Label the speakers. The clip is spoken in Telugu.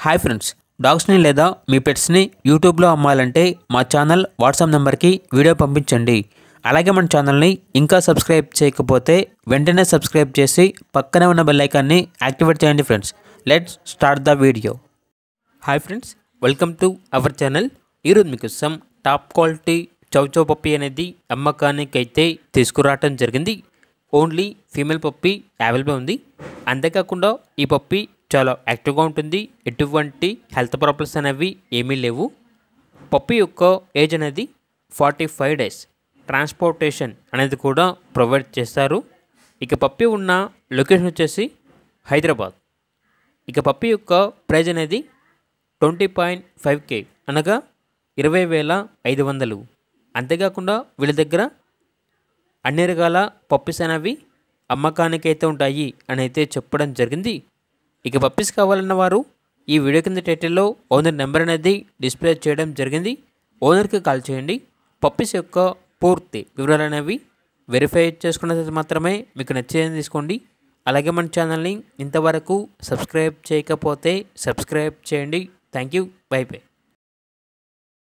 Speaker 1: హాయ్ ఫ్రెండ్స్, డాగ్స్ని లేదా మీ పెట్స్ని యూట్యూబ్లో అమ్మాలంటే మా ఛానల్ వాట్సాప్ నెంబర్కి వీడియో పంపించండి. అలాగే మన ఛానల్ని ఇంకా సబ్స్క్రైబ్ చేయకపోతే వెంటనే సబ్స్క్రైబ్ చేసి పక్కనే ఉన్న బెల్ ఐకాన్ని యాక్టివేట్ చేయండి friends. Let's start the video. Hi friends, welcome to our channel. ఈరోజు మీకోసం టాప్ క్వాలిటీ చౌచౌ పప్పీ అనేది అమ్మకానికి అయితే తీసుకురావటం జరిగింది. ఓన్లీ ఫీమేల్ పప్పీ అవైలబుల్ ఉంది. అంతేకాకుండా ఈ పప్పీ చాలా యాక్టివ్గా ఉంటుంది. ఎటువంటి హెల్త్ ప్రాబ్లమ్స్ అనేవి ఏమీ లేవు. పప్పీ యొక్క ఏజ్ అనేది 45 days. ట్రాన్స్పోర్టేషన్ అనేది కూడా ప్రొవైడ్ చేస్తారు. ఇక పప్పీ ఉన్న లొకేషన్ వచ్చేసి హైదరాబాద్. ఇక పప్పీ యొక్క ప్రైజ్ అనేది 20.5K అనగా 20,500. అంతేకాకుండా వీళ్ళ దగ్గర అన్ని రకాల పప్పీస్ అనేవి అమ్మకానికి అయితే ఉంటాయి అని అయితే చెప్పడం జరిగింది. ఇక పప్పీస్ కావాలన్న వారు ఈ వీడియో కింద టైటిల్లో ఓనర్ నెంబర్ అనేది డిస్ప్లే చేయడం జరిగింది. ఓనర్కి కాల్ చేయండి. పప్పీస్ యొక్క పూర్తి వివరాలు అనేవి వెరిఫై చేసుకున్నది మాత్రమే మీకు నచ్చేదని తీసుకోండి. అలాగే మన ఛానల్ని ఇంతవరకు సబ్స్క్రైబ్ చేయకపోతే సబ్స్క్రైబ్ చేయండి. Thank you. By by.